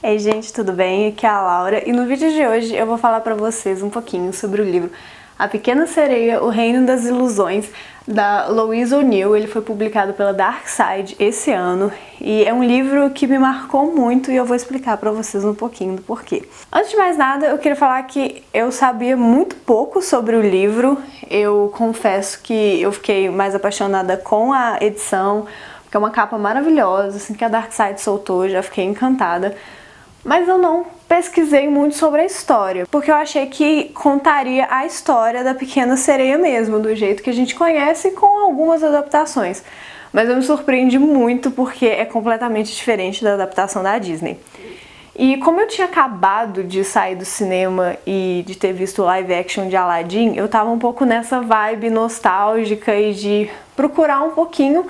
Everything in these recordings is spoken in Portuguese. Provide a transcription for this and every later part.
Ei gente, tudo bem? Aqui é a Laura e no vídeo de hoje eu vou falar pra vocês um pouquinho sobre o livro A Pequena Sereia, O Reino das Ilusões, da Louise O'Neill. Ele foi publicado pela Dark Side esse ano e é um livro que me marcou muito e eu vou explicar pra vocês um pouquinho do porquê. Antes de mais nada, eu queria falar que eu sabia muito pouco sobre o livro. Eu confesso que eu fiquei mais apaixonada com a edição, porque é uma capa maravilhosa, assim que a Dark Side soltou, já fiquei encantada. Mas eu não pesquisei muito sobre a história, porque eu achei que contaria a história da Pequena Sereia mesmo, do jeito que a gente conhece, com algumas adaptações. Mas eu me surpreendi muito porque é completamente diferente da adaptação da Disney. E como eu tinha acabado de sair do cinema e de ter visto o live action de Aladdin, eu tava um pouco nessa vibe nostálgica e de procurar um pouquinho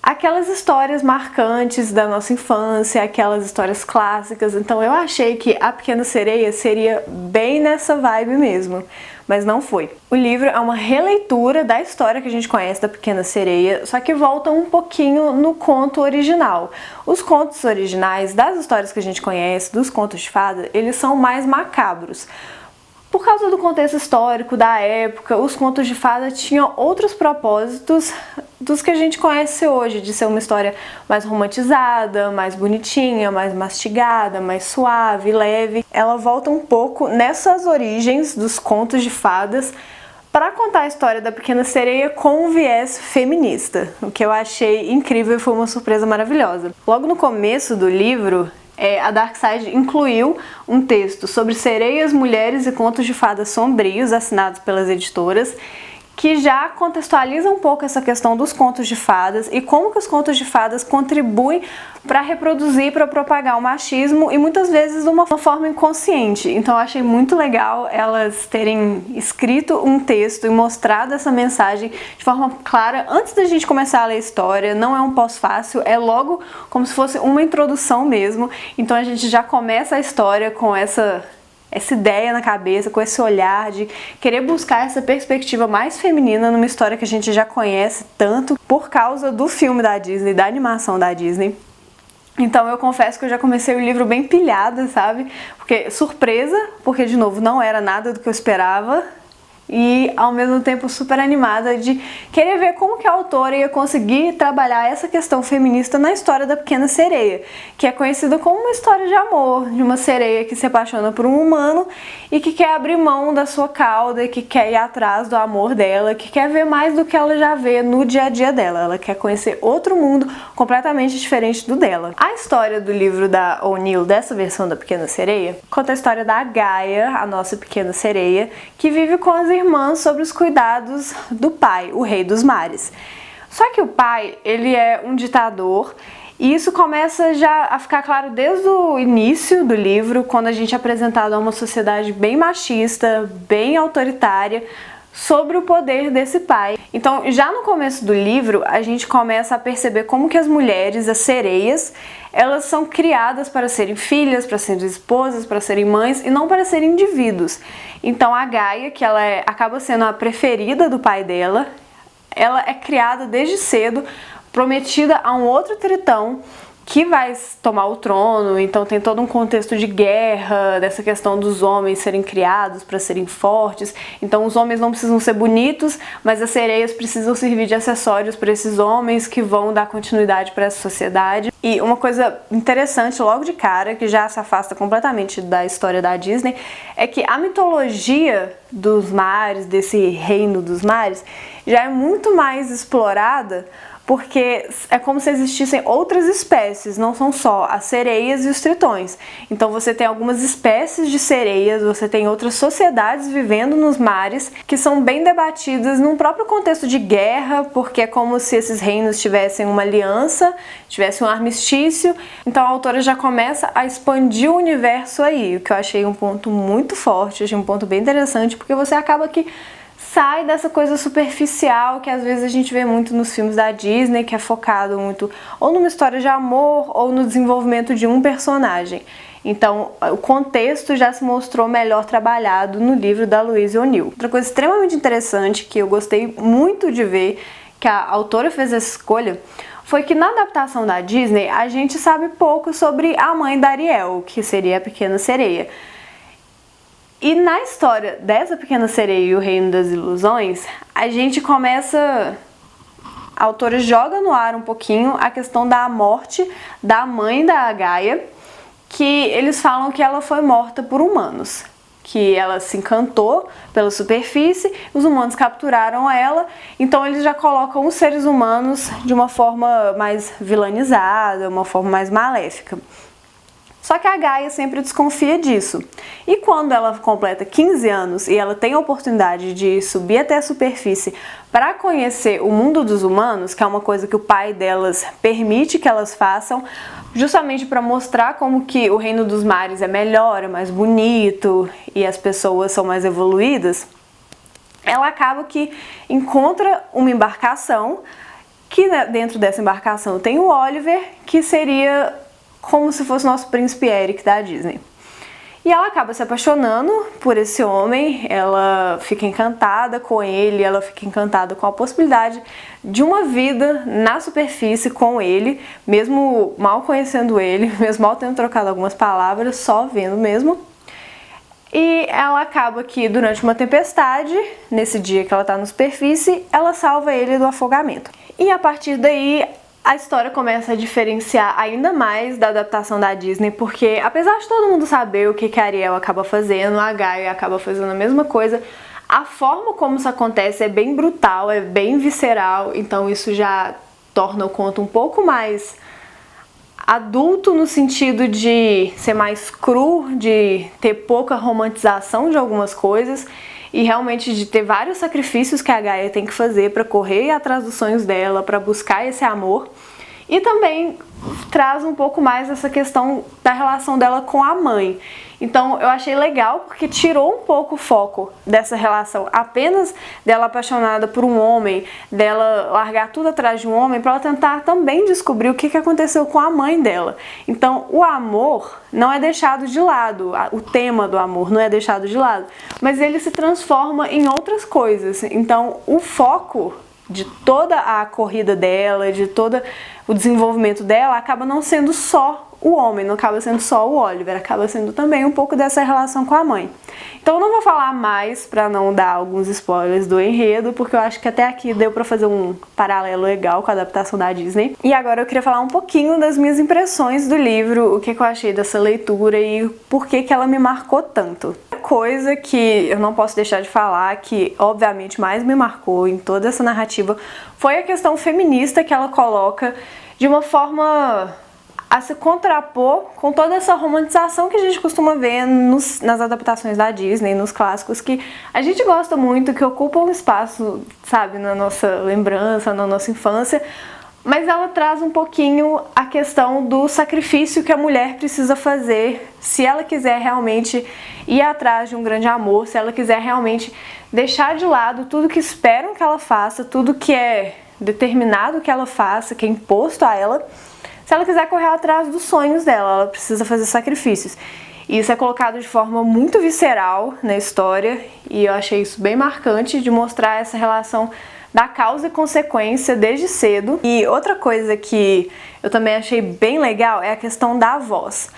aquelas histórias marcantes da nossa infância, aquelas histórias clássicas. Então eu achei que A Pequena Sereia seria bem nessa vibe mesmo, mas não foi. O livro é uma releitura da história que a gente conhece da Pequena Sereia, só que volta um pouquinho no conto original. Os contos originais das histórias que a gente conhece, dos contos de fada, eles são mais macabros. Por causa do contexto histórico da época, os contos de fada tinham outros propósitos dos que a gente conhece hoje, de ser uma história mais romantizada, mais bonitinha, mais mastigada, mais suave, leve. Ela volta um pouco nessas origens dos contos de fadas para contar a história da Pequena Sereia com um viés feminista, o que eu achei incrível e foi uma surpresa maravilhosa. Logo no começo do livro, a Dark Side incluiu um texto sobre sereias, mulheres e contos de fadas sombrios assinados pelas editoras, que já contextualiza um pouco essa questão dos contos de fadas e como que os contos de fadas contribuem para reproduzir, para propagar o machismo e muitas vezes de uma forma inconsciente. Então eu achei muito legal elas terem escrito um texto e mostrado essa mensagem de forma clara antes da gente começar a ler a história. Não é um pós-fácil, é logo como se fosse uma introdução mesmo. Então a gente já começa a história com essa ideia na cabeça, com esse olhar de querer buscar essa perspectiva mais feminina numa história que a gente já conhece tanto por causa do filme da Disney, da animação da Disney. Então eu confesso que eu já comecei o livro bem pilhada, sabe? Porque surpresa, porque de novo não era nada do que eu esperava. E ao mesmo tempo super animada de querer ver como que a autora ia conseguir trabalhar essa questão feminista na história da Pequena Sereia, que é conhecida como uma história de amor, de uma sereia que se apaixona por um humano e que quer abrir mão da sua cauda, que quer ir atrás do amor dela, que quer ver mais do que ela já vê no dia a dia dela. Ela quer conhecer outro mundo completamente diferente do dela. A história do livro da O'Neill, dessa versão da Pequena Sereia, conta a história da Gaia, a nossa pequena sereia, que vive com as irmãs sobre os cuidados do pai, o rei dos mares. Só que o pai, ele é um ditador e isso começa já a ficar claro desde o início do livro, quando a gente é apresentado a uma sociedade bem machista, bem autoritária, sobre o poder desse pai. Então, já no começo do livro, a gente começa a perceber como que as mulheres, as sereias, elas são criadas para serem filhas, para serem esposas, para serem mães e não para serem indivíduos. Então a Gaia, que ela acaba sendo a preferida do pai dela, ela é criada desde cedo, prometida a um outro tritão que vai tomar o trono. Então tem todo um contexto de guerra, dessa questão dos homens serem criados para serem fortes. Então os homens não precisam ser bonitos, mas as sereias precisam servir de acessórios para esses homens que vão dar continuidade para essa sociedade. E uma coisa interessante logo de cara, que já se afasta completamente da história da Disney, é que a mitologia dos mares, desse reino dos mares, já é muito mais explorada, porque é como se existissem outras espécies, não são só as sereias e os tritões. Então você tem algumas espécies de sereias, você tem outras sociedades vivendo nos mares que são bem debatidas num próprio contexto de guerra, porque é como se esses reinos tivessem uma aliança, tivessem um armistício. Então a autora já começa a expandir o universo aí, o que eu achei um ponto muito forte, achei um ponto bem interessante, porque você acaba que sai dessa coisa superficial que às vezes a gente vê muito nos filmes da Disney, que é focado muito ou numa história de amor ou no desenvolvimento de um personagem. Então, o contexto já se mostrou melhor trabalhado no livro da Louise O'Neill. Outra coisa extremamente interessante que eu gostei muito de ver que a autora fez essa escolha foi que na adaptação da Disney a gente sabe pouco sobre a mãe da Ariel, que seria a Pequena Sereia. E na história dessa Pequena Sereia e o Reino das Ilusões, a gente começa... A autora joga no ar um pouquinho a questão da morte da mãe da Gaia, que eles falam que ela foi morta por humanos, que ela se encantou pela superfície, os humanos capturaram ela, então eles já colocam os seres humanos de uma forma mais vilanizada, uma forma mais maléfica. Só que a Gaia sempre desconfia disso. E quando ela completa 15 anos e ela tem a oportunidade de subir até a superfície para conhecer o mundo dos humanos, que é uma coisa que o pai delas permite que elas façam, justamente para mostrar como que o Reino dos Mares é melhor, é mais bonito e as pessoas são mais evoluídas, ela acaba que encontra uma embarcação, que dentro dessa embarcação tem o Oliver, que seria como se fosse o nosso príncipe Eric da Disney. E ela acaba se apaixonando por esse homem, ela fica encantada com ele, ela fica encantada com a possibilidade de uma vida na superfície com ele, mesmo mal conhecendo ele, mesmo mal tendo trocado algumas palavras, só vendo mesmo. E ela acaba que durante uma tempestade, nesse dia que ela está na superfície, ela salva ele do afogamento. E a partir daí a história começa a diferenciar ainda mais da adaptação da Disney, porque apesar de todo mundo saber o que a Ariel acaba fazendo, a Gaia acaba fazendo a mesma coisa, a forma como isso acontece é bem brutal, é bem visceral, então isso já torna o conto um pouco mais adulto no sentido de ser mais cru, de ter pouca romantização de algumas coisas e realmente de ter vários sacrifícios que a Gaia tem que fazer para correr atrás dos sonhos dela, para buscar esse amor. E também traz um pouco mais essa questão da relação dela com a mãe. Então eu achei legal porque tirou um pouco o foco dessa relação apenas dela apaixonada por um homem, dela largar tudo atrás de um homem, para ela tentar também descobrir o que aconteceu com a mãe dela. Então o amor não é deixado de lado, o tema do amor não é deixado de lado, mas ele se transforma em outras coisas. Então o foco de toda a corrida dela, de todo o desenvolvimento dela, acaba não sendo só o homem, não acaba sendo só o Oliver, acaba sendo também um pouco dessa relação com a mãe. Então eu não vou falar mais para não dar alguns spoilers do enredo, porque eu acho que até aqui deu para fazer um paralelo legal com a adaptação da Disney. E agora eu queria falar um pouquinho das minhas impressões do livro, o que eu achei dessa leitura e por que ela me marcou tanto. Coisa que eu não posso deixar de falar, que obviamente mais me marcou em toda essa narrativa, foi a questão feminista que ela coloca de uma forma a se contrapor com toda essa romantização que a gente costuma ver nas adaptações da Disney, nos clássicos, que a gente gosta muito, que ocupam um espaço, sabe, na nossa lembrança, na nossa infância, mas ela traz um pouquinho a questão do sacrifício que a mulher precisa fazer se ela quiser realmente ir atrás de um grande amor, se ela quiser realmente deixar de lado tudo que esperam que ela faça, tudo que é determinado que ela faça, que é imposto a ela. Se ela quiser correr atrás dos sonhos dela, ela precisa fazer sacrifícios. Isso é colocado de forma muito visceral na história e eu achei isso bem marcante de mostrar essa relação da causa e consequência desde cedo. E outra coisa que eu também achei bem legal é a questão da voz.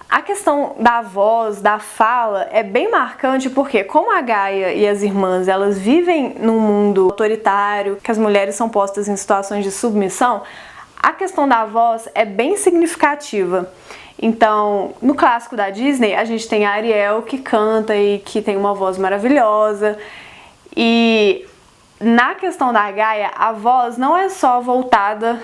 A questão da voz, da fala, é bem marcante porque como a Gaia e as irmãs, elas vivem num mundo autoritário, que as mulheres são postas em situações de submissão, a questão da voz é bem significativa. Então, no clássico da Disney, a gente tem a Ariel que canta e que tem uma voz maravilhosa. E na questão da Gaia, a voz não é só voltada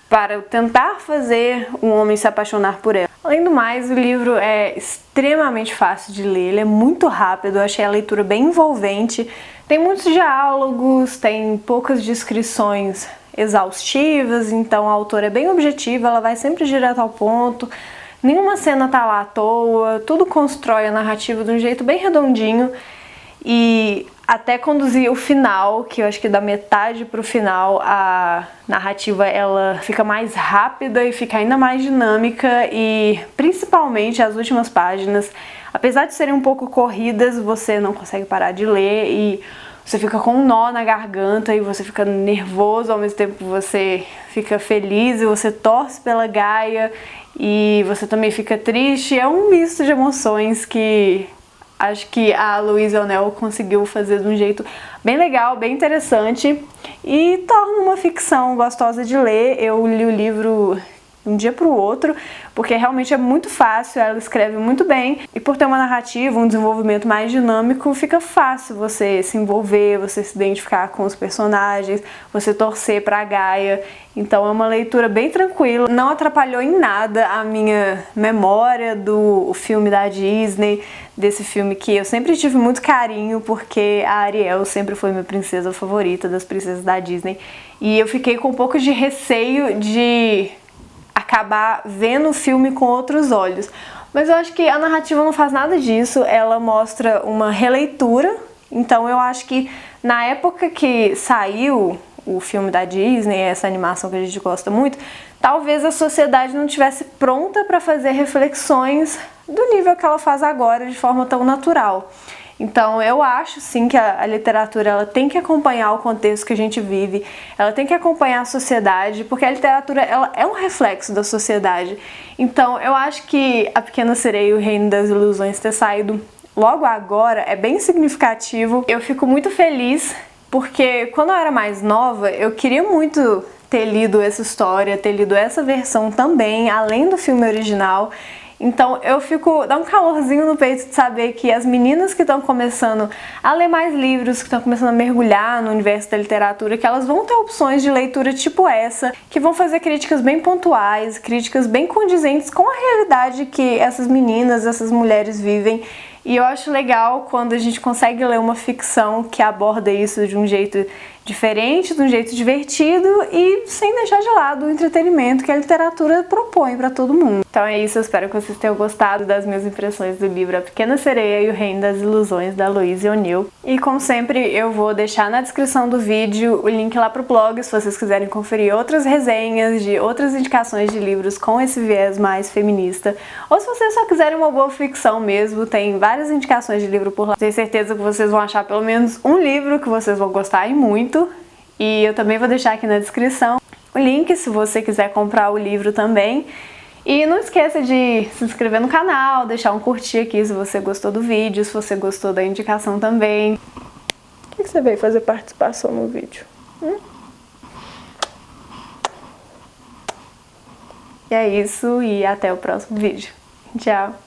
para tentar fazer um homem se apaixonar por ela. Além do mais, o livro é extremamente fácil de ler, ele é muito rápido, eu achei a leitura bem envolvente. Tem muitos diálogos, tem poucas descrições exaustivas, então a autora é bem objetiva, ela vai sempre direto ao ponto, nenhuma cena tá lá à toa, tudo constrói a narrativa de um jeito bem redondinho e até conduzir o final, que eu acho que da metade pro final a narrativa ela fica mais rápida e fica ainda mais dinâmica e principalmente as últimas páginas, apesar de serem um pouco corridas, você não consegue parar de ler e você fica com um nó na garganta e você fica nervoso, ao mesmo tempo que você fica feliz e você torce pela Gaia e você também fica triste. É um misto de emoções que acho que a Louise O'Neill conseguiu fazer de um jeito bem legal, bem interessante e torna uma ficção gostosa de ler. Eu li o livro um dia para o outro, porque realmente é muito fácil, ela escreve muito bem e por ter uma narrativa, um desenvolvimento mais dinâmico, fica fácil você se envolver, você se identificar com os personagens, você torcer para a Gaia. Então é uma leitura bem tranquila, não atrapalhou em nada a minha memória do filme da Disney, desse filme que eu sempre tive muito carinho, porque a Ariel sempre foi minha princesa favorita das princesas da Disney, e eu fiquei com um pouco de receio de acabar vendo o filme com outros olhos. Mas eu acho que a narrativa não faz nada disso, ela mostra uma releitura. Então eu acho que na época que saiu o filme da Disney, essa animação que a gente gosta muito, talvez a sociedade não estivesse pronta para fazer reflexões do nível que ela faz agora, de forma tão natural. Então eu acho sim que a literatura ela tem que acompanhar o contexto que a gente vive, ela tem que acompanhar a sociedade, porque a literatura ela é um reflexo da sociedade. Então eu acho que A Pequena Sereia e o Reino das Ilusões ter saído logo agora é bem significativo. Eu fico muito feliz porque quando eu era mais nova eu queria muito ter lido essa história, ter lido essa versão também, além do filme original. Então dá um calorzinho no peito de saber que as meninas que estão começando a ler mais livros, que estão começando a mergulhar no universo da literatura, que elas vão ter opções de leitura tipo essa, que vão fazer críticas bem pontuais, críticas bem condizentes com a realidade que essas meninas, essas mulheres vivem. E eu acho legal quando a gente consegue ler uma ficção que aborda isso de um jeito diferente, de um jeito divertido e sem deixar de lado o entretenimento que a literatura propõe para todo mundo. Então é isso, eu espero que vocês tenham gostado das minhas impressões do livro A Pequena Sereia e o Reino das Ilusões, da Louise O'Neill. E como sempre, eu vou deixar na descrição do vídeo o link lá pro blog, se vocês quiserem conferir outras resenhas de outras indicações de livros com esse viés mais feminista. Ou se vocês só quiserem uma boa ficção mesmo, tem várias indicações de livro por lá. Tenho certeza que vocês vão achar pelo menos um livro que vocês vão gostar e muito. E eu também vou deixar aqui na descrição o link se você quiser comprar o livro também. E não esqueça de se inscrever no canal, deixar um curtir aqui se você gostou do vídeo, se você gostou da indicação também. O que você veio fazer participação no vídeo? E é isso, e até o próximo vídeo. Tchau!